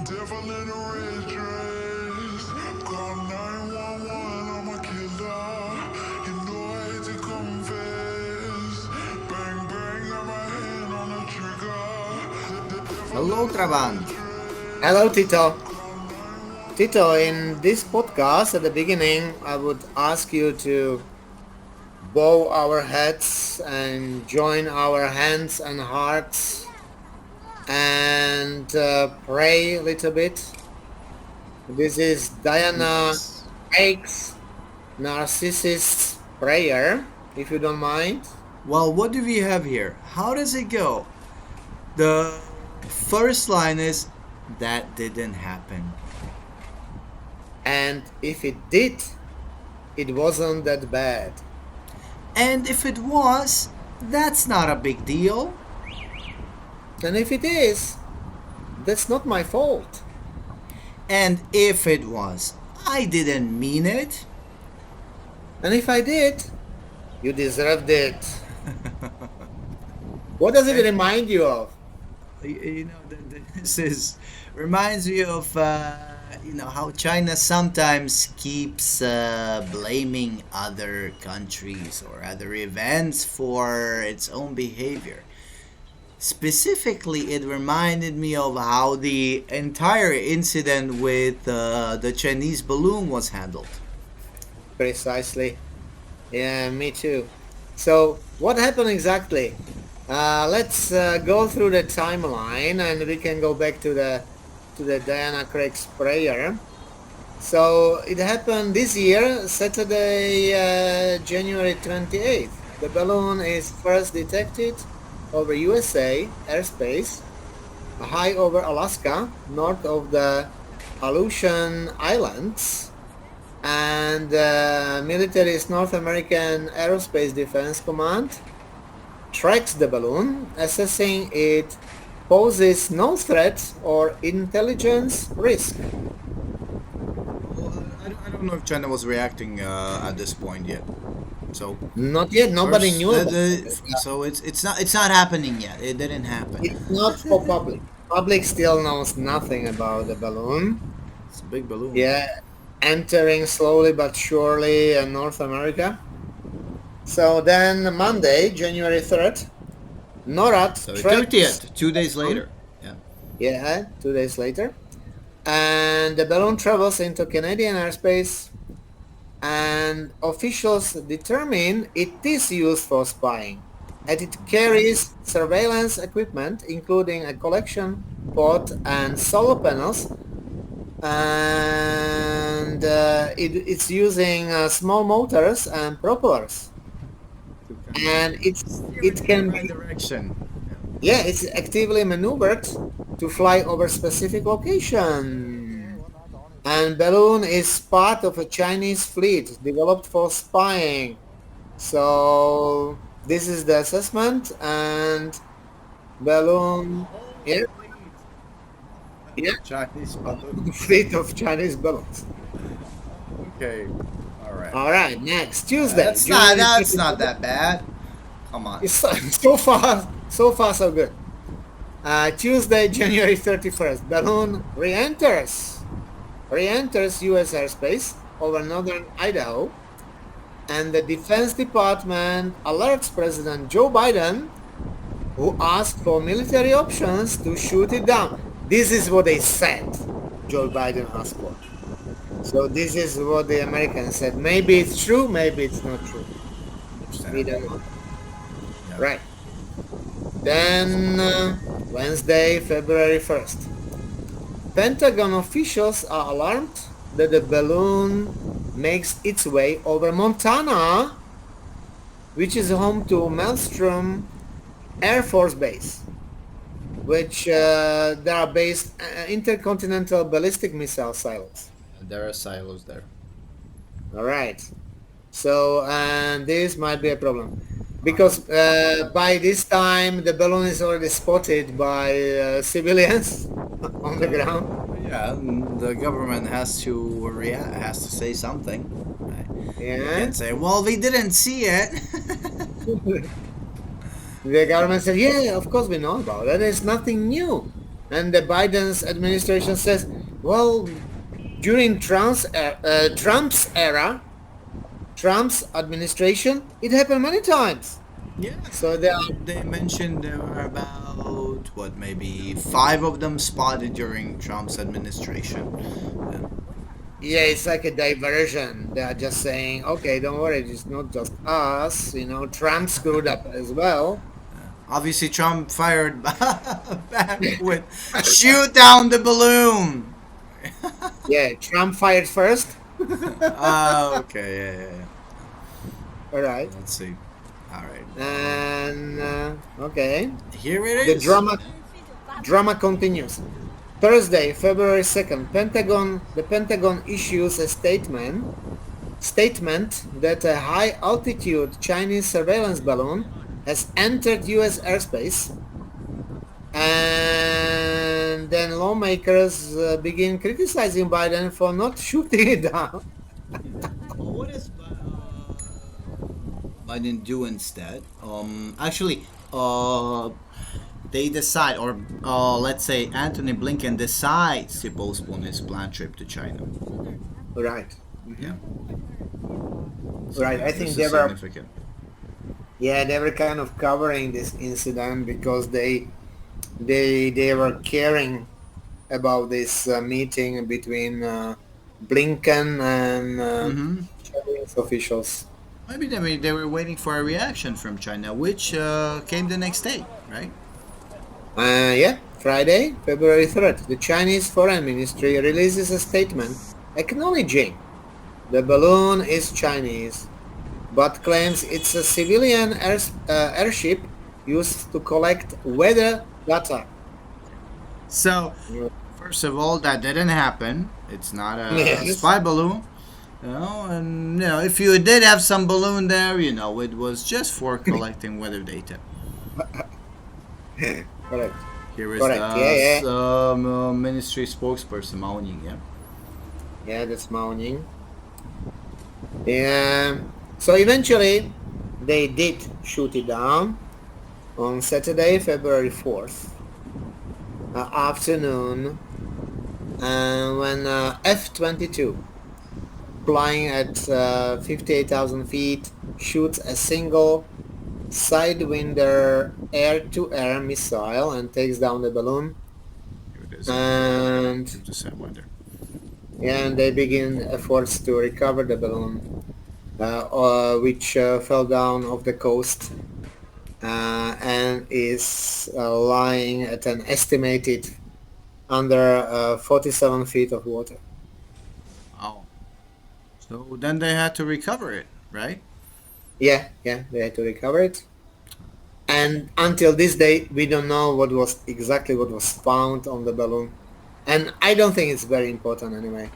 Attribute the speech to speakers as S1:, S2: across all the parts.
S1: Devil in a red dress. Call 911, I'm a killer. You know I hate to confess. Bang, bang, got my hand on the trigger. The devil
S2: Hello,
S1: in a red
S2: Travant.
S1: dress.
S3: Hello, Tito.
S1: Call 911.
S3: Tito, in this podcast, at the beginning, I would ask you to bow our heads and join our hands and hearts and pray a little bit. This is Diana
S2: Yes.
S3: Craig's narcissist prayer, if you don't mind.
S2: Well, what do we have here? How does it go? The first line is that didn't happen.
S3: And if it did, it wasn't that bad.
S2: And if it was, that's not a big deal.
S3: And if it is, that's not my fault.
S2: And if it was, I didn't mean it.
S3: And if I did, you deserved it. What does it remind you of?
S2: You know, this is reminds me of how China sometimes keeps blaming other countries or other events for its own behavior. Specifically, it reminded me of how the entire incident with the Chinese balloon was handled.
S3: Precisely. Yeah, me too. So, what happened exactly? Let's go through the timeline, and we can go back to the Diana Craig's prayer. So it happened this year, Saturday, January 28th. The balloon is first detected over USA airspace, high over Alaska, north of the Aleutian Islands, and military's North American Aerospace Defense Command tracks the balloon, assessing it poses no threat or intelligence risk.
S2: Well, I don't know if China was reacting at this point yet. So
S3: Not yet, nobody
S2: first,
S3: knew about it.
S2: so it's not happening yet. It didn't happen.
S3: It's not for public. Public still knows nothing about the balloon.
S2: It's a big balloon.
S3: Yeah, entering slowly but surely North America. So then Monday, January 3rd, NORAD
S2: So the
S3: tracks,
S2: 30th, 2 days later. Yeah.
S3: yeah, 2 days later, and the balloon travels into Canadian airspace, and officials determine it is used for spying, and it carries surveillance equipment, including a collection pod and solar panels, and it's using small motors and propellers, and
S2: Steer
S3: it
S2: it in the
S3: can
S2: right
S3: be,
S2: direction.
S3: yeah, it's actively maneuvered to fly over specific location. And balloon is part of a Chinese fleet developed for spying. So this is the assessment, and balloon, yeah, yeah,
S2: Chinese balloon.
S3: fleet of Chinese balloons.
S2: Okay. All right.
S3: All right, next Tuesday,
S2: That's not.
S3: January
S2: That's not
S3: 31st.
S2: that bad. Come on.
S3: So far so good. Tuesday, January 31st, balloon re-enters U.S. airspace over northern Idaho, and the Defense Department alerts President Joe Biden, who asked for military options to shoot it down. This is what they said Joe Biden asked for. So this is what the Americans said. Maybe it's true, maybe it's not true. We don't know.
S2: Yeah.
S3: Right. Then Wednesday, February 1st. Pentagon officials are alarmed that the balloon makes its way over Montana, which is home to Maelstrom Air Force Base, which there are based intercontinental ballistic missile silos.
S2: There are silos there.
S3: All right. So, and this might be a problem because by this time the balloon is already spotted by civilians on the ground.
S2: Yeah, the government has to react. Has to say something. They
S3: Yeah.
S2: can't say, "Well, we didn't see it."
S3: The government said, yeah, of course we know about it. It's nothing new. And the Biden's administration says, well, during Trump's era, Trump's administration, it happened many times.
S2: Yeah,
S3: So there are,
S2: they mentioned there were about what, maybe five of them spotted during Trump's administration. Yeah.
S3: yeah, it's like a diversion. They are just saying, okay, don't worry, it's not just us. Trump screwed up as well.
S2: Obviously, Trump fired back with "shoot down the balloon."
S3: Yeah, Trump fired first.
S2: Oh, okay, yeah, yeah, yeah.
S3: All right.
S2: Let's see. All right,
S3: And okay,
S2: here it
S3: the
S2: is.
S3: drama continues. Thursday, February 2nd, the Pentagon issues a statement that a high altitude Chinese surveillance balloon has entered US airspace, and then lawmakers begin criticizing Biden for not shooting it down.
S2: Well, what is Biden do instead? Actually, they decide, or let's say Anthony Blinken decides to postpone his planned trip to China.
S3: Right.
S2: Yeah. So
S3: Right.
S2: yeah,
S3: I
S2: this
S3: think
S2: is
S3: they were,
S2: significant.
S3: yeah, they were kind of covering this incident because they were caring about this meeting between Blinken and
S2: Mm-hmm.
S3: Chinese officials.
S2: Maybe they were waiting for a reaction from China, which came the next day, right?
S3: Yeah, Friday, February 3rd, the Chinese Foreign Ministry releases a statement acknowledging the balloon is Chinese, but claims it's a civilian airship used to collect weather data.
S2: So, first of all, that didn't happen. It's not a
S3: Yes.
S2: spy balloon. And if you did have some balloon there, it was just for collecting weather data.
S3: Correct.
S2: Here is
S3: Correct. Yeah, yeah.
S2: the ministry spokesperson Maoning, yeah.
S3: Yeah, that's Maoning. Yeah. So eventually, they did shoot it down on Saturday, February 4th, afternoon, when F-22, flying at 58,000 feet, shoots a single Sidewinder air-to-air missile and takes down the balloon.
S2: Here it is.
S3: And
S2: The Sidewinder.
S3: and they begin efforts to recover the balloon, which fell down off the coast and is lying at an estimated under 47 feet of water.
S2: Oh, so then they had to recover it, right?
S3: Yeah, yeah, they had to recover it. And until this day, we don't know what was exactly what was found on the balloon. And I don't think it's very important anyway.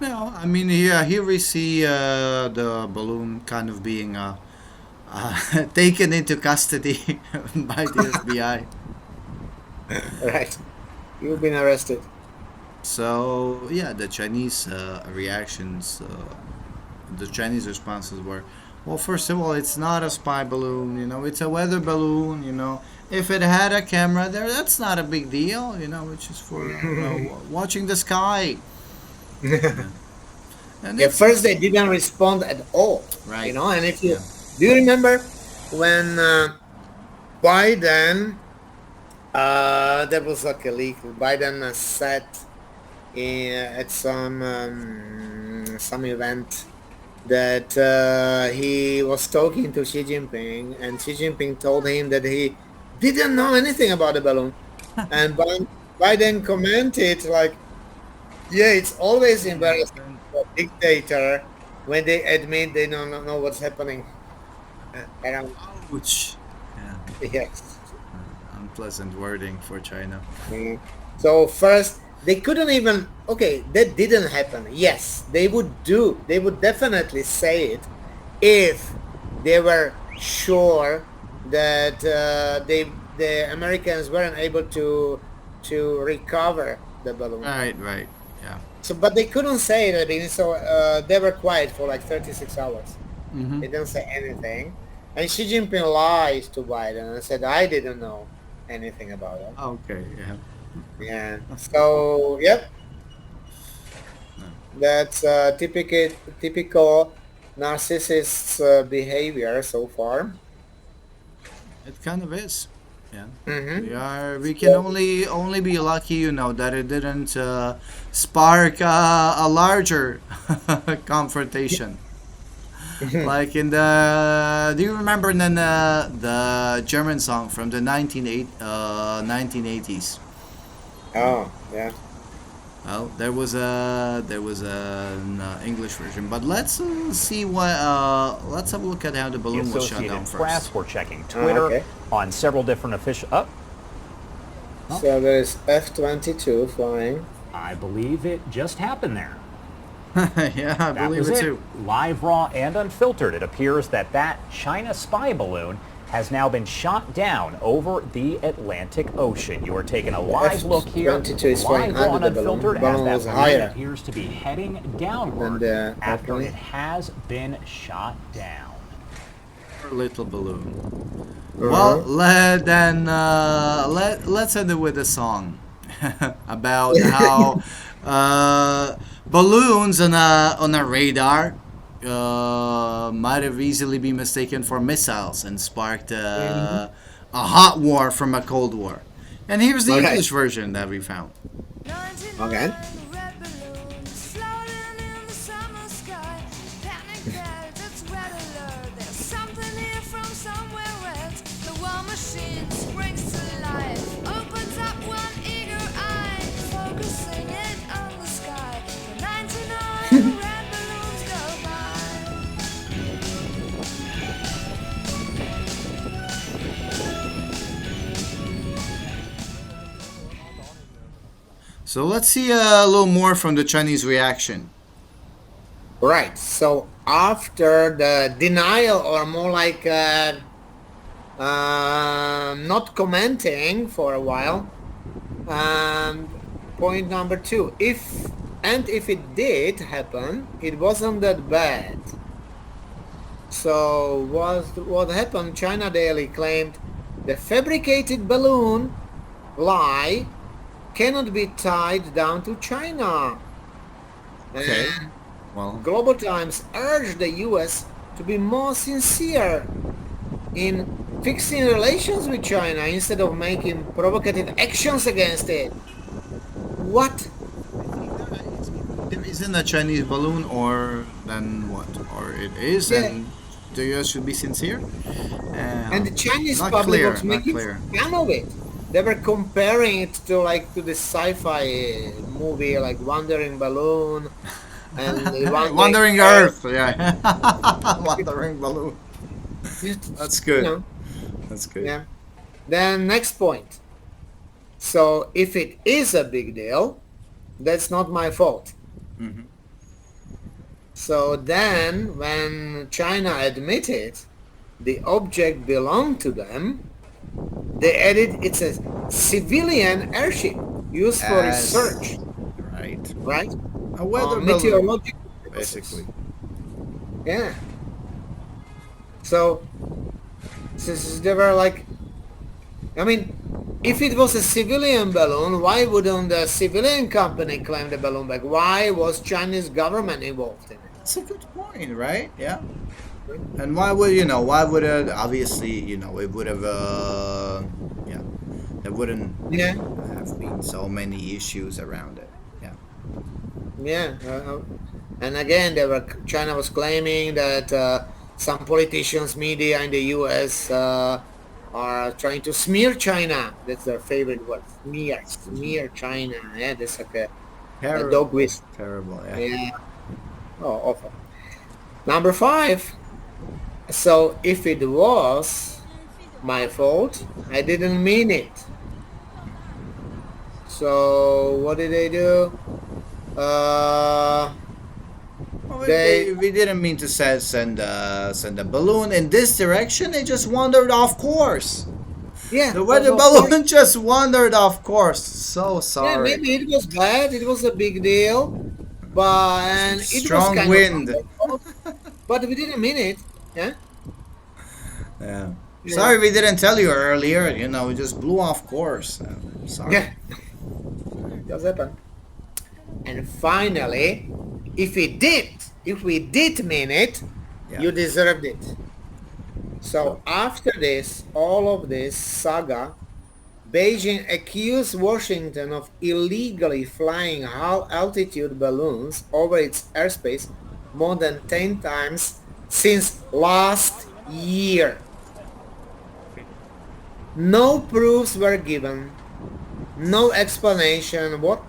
S2: No, I mean, yeah, here we see the balloon kind of being taken into custody by the FBI.
S3: Right. You've been arrested.
S2: So yeah, the Chinese reactions, the Chinese responses were, well, first of all, it's not a spy balloon. It's a weather balloon. If it had a camera there, that's not a big deal. It's just for watching the sky. And
S3: Yeah,
S2: it's
S3: first they didn't respond at all.
S2: right.
S3: And if you
S2: Yeah.
S3: do you remember when Biden, there was like a leak. Biden sat at some event that he was talking to Xi Jinping, and Xi Jinping told him that he didn't know anything about the balloon, and Biden commented like, "Yeah, it's always embarrassing for a dictator when they admit they don't know what's happening around."
S2: Ouch. Yeah.
S3: Yes.
S2: Unpleasant wording for China.
S3: Mm. So first, they couldn't even. Okay, that didn't happen. Yes, they would definitely say it if they were sure that the Americans weren't able to recover the balloon.
S2: Right, right. Yeah.
S3: So, but they couldn't say it at the beginning. So they were quiet for like 36 hours.
S2: Mm-hmm.
S3: They didn't say anything. And Xi Jinping lied to Biden and said, "I didn't know anything about it."
S2: Okay, yeah.
S3: Yeah. So, yep, that's typical narcissist behavior so far.
S2: It kind of is. Yeah.
S3: Mm-hmm.
S2: We can
S3: So,
S2: only be lucky, that it didn't spark a larger confrontation. Like in the, do you remember then the German song from the 1980s?
S3: oh, yeah.
S2: Well, there was an English version, but let's see what. Let's have a look at how the
S4: The
S2: balloon was shut down
S4: Associated
S2: first.
S4: Press. We're checking
S3: Ah,
S4: Twitter
S3: okay.
S4: on several different official. Oh,
S3: So there is F-22 flying.
S4: I believe it just happened there.
S2: Yeah, I
S4: That
S2: believe
S4: was
S2: it
S4: it.
S2: too.
S4: Live, raw, and unfiltered. It appears that China spy balloon has now been shot down over the Atlantic Ocean. You are taking a live look here,
S3: F-22 is flying
S4: live, raw,
S3: under
S4: and
S3: the balloon.
S4: unfiltered,
S3: The balloon
S4: as
S3: was
S4: that balloon
S3: higher
S4: appears to be heading
S3: than
S4: downward
S3: the
S4: after
S3: airplane.
S4: it has been shot down.
S2: Our little balloon. Well,
S3: Uh-huh.
S2: let's end it with a song about how balloons on a radar might have easily been mistaken for missiles and sparked
S3: Mhm.
S2: a hot war from a cold war. And here's the
S3: Okay.
S2: English version that we found.
S3: 99
S1: 99 red balloons floating in the summer sky. Panic belt, it's red alert. There's something here from somewhere else. The war machine springs to life, opens up one eager eye, focusing it on the sky. The 99 red balloons go by.
S2: So let's see a little more from the Chinese reaction.
S3: Right. So after the denial, or more like not commenting for a while, and point number two, if it did happen, it wasn't that bad. So what happened? China Daily claimed the fabricated balloon lie cannot be tied down to China.
S2: Okay.
S3: And
S2: Well,
S3: Global Times urged the US to be more sincere in fixing relations with China instead of making provocative actions against it. What?
S2: isn't a Chinese balloon, or then what? Or it is,
S3: Yeah.
S2: and the US should be sincere?
S3: And the Chinese
S2: Not
S3: public
S2: clear,
S3: was
S2: not
S3: making
S2: clear.
S3: fun of it. They were comparing it to the sci-fi movie like Wandering Balloon and the Wandering
S2: Wandering
S3: Earth.
S2: Earth, yeah. Wandering balloon. That's
S3: You
S2: good.
S3: know,
S2: That's good.
S3: yeah. Then next point. So if it is a big deal, that's not my fault.
S2: Mhm.
S3: So then when China admitted the object belonged to them, they added it's a civilian airship used for
S2: As
S3: research,
S2: right,
S3: right?
S2: a weather balloon,
S3: Meteorological purposes.
S2: basically.
S3: Yeah. So since they were like, I mean, if it was a civilian balloon, why wouldn't the civilian company claim the balloon back? Why was Chinese government involved in it?
S2: That's a good point, right? Yeah. And why would Why would it? Obviously, it would have. Yeah, there wouldn't
S3: Yeah,
S2: have been so many issues around it. Yeah.
S3: yeah. And again, China was claiming that some politicians, media in the U.S. Are trying to smear China. That's their favorite word. Smear China. Yeah, that's like a dog
S2: Terrible.
S3: whistle.
S2: Terrible. Yeah.
S3: Yeah. Oh, awful. Number 5. So if it was my fault, I didn't mean it. So what did they do? Uh,
S2: Well,
S3: they
S2: we didn't mean to send a balloon in this direction. They just wandered off course.
S3: yeah,
S2: The weather
S3: of course.
S2: balloon just wandered off course. So
S3: Yeah,
S2: sorry.
S3: maybe it was bad. It was a big deal, but
S2: Some
S3: and it was
S2: strong
S3: kind of
S2: wind.
S3: our fault, but we didn't mean it. Yeah.
S2: Yeah.
S3: Yeah.
S2: Sorry we didn't tell you earlier. We just blew off course. Sorry.
S3: Yeah. does happen. And finally, if we did mean it,
S2: Yeah.
S3: you deserved it. So after this, all of this saga, Beijing accused Washington of illegally flying high-altitude balloons over its airspace more than 10 times since last year. No proofs were given, no explanation. What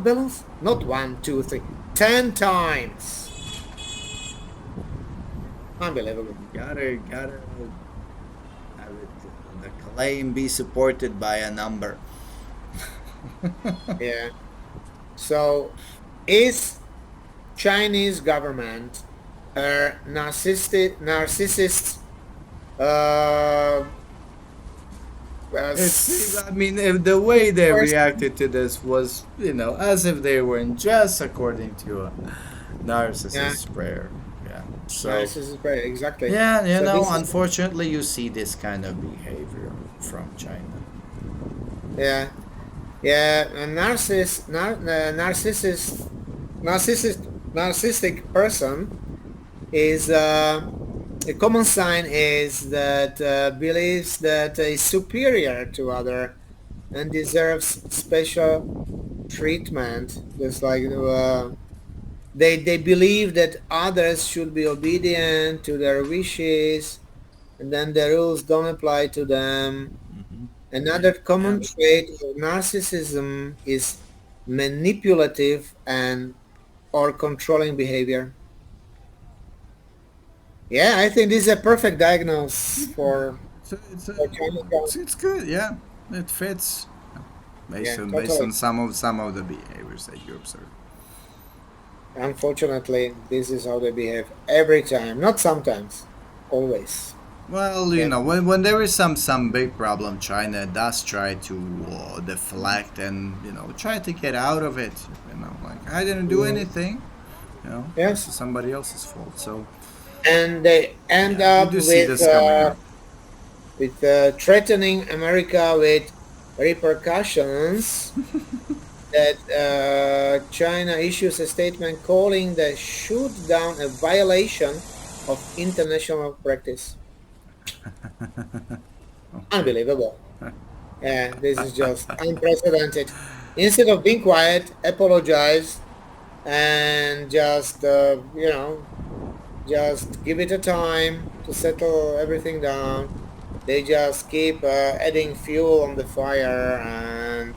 S3: balloons? Not one, two, three, 10 times. Unbelievable.
S2: Gotta have it, the claim be supported by a number.
S3: Yeah. So, is Chinese government a narcissist uh,
S2: I mean, if the way they
S3: person?
S2: reacted to this was, as if they were in dress according to a
S3: Yeah,
S2: narcissist prayer. Yeah. So,
S3: narcissist, right, exactly.
S2: yeah,
S3: So this is,
S2: unfortunately, you see this kind of behavior from China.
S3: yeah, yeah, a narcissistic person is a common sign is that believes that is superior to other and deserves special treatment. Just like they believe that others should be obedient to their wishes, and then the rules don't apply to them.
S2: Hmm.
S3: Another
S2: Yeah.
S3: common trait of narcissism is manipulative and or controlling behavior. Yeah, I think this is a perfect diagnosis
S2: So
S3: for Chinese government.
S2: it's good. Yeah, it fits
S3: Yeah,
S2: based
S3: totally.
S2: on some of the behaviors that you observe.
S3: Unfortunately, this is how they behave every time. Not sometimes, always.
S2: Well,
S3: Yeah.
S2: when there is some big problem, China does try to deflect and try to get out of it. Like I didn't do
S3: Mhm.
S2: anything. This
S3: Yes.
S2: is somebody else's fault. So
S3: And they end
S2: yeah, we
S3: up
S2: do see this coming up.
S3: with threatening America with repercussions that China issues a statement calling the shoot down a violation of international practice.
S2: Okay.
S3: Unbelievable. Yeah, this is just unprecedented. Instead of being quiet, apologize, and just just give it a time to settle everything down. They just keep adding fuel on the fire, and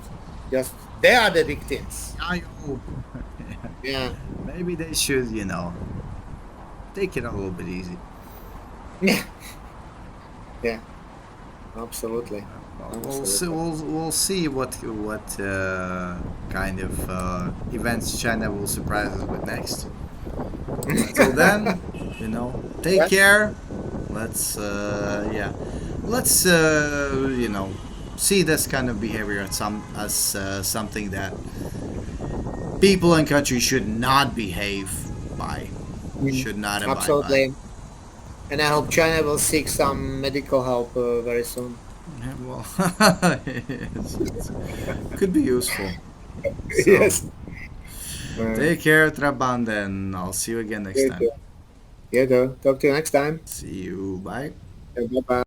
S3: just they are the victims.
S2: I hope.
S3: Yeah.
S2: Maybe they should, take it a little bit easy.
S3: Yeah. Yeah. Absolutely.
S2: Well, we'll see.
S3: Absolutely.
S2: We'll see what kind of events China will surprise us with next. Until then, take
S3: Yeah.
S2: care. Let's yeah, let's see this kind of behavior as something that people and countries should not behave by,
S3: Mm.
S2: should not abide by.
S3: Absolutely. And I hope China will seek some medical help very soon.
S2: Yeah, well, could be useful. So
S3: Yes. Uh,
S2: take care, Traband, and I'll see you again next
S3: you
S2: time.
S3: too. You too. Talk to you next time.
S2: See you. Bye.
S3: Bye bye.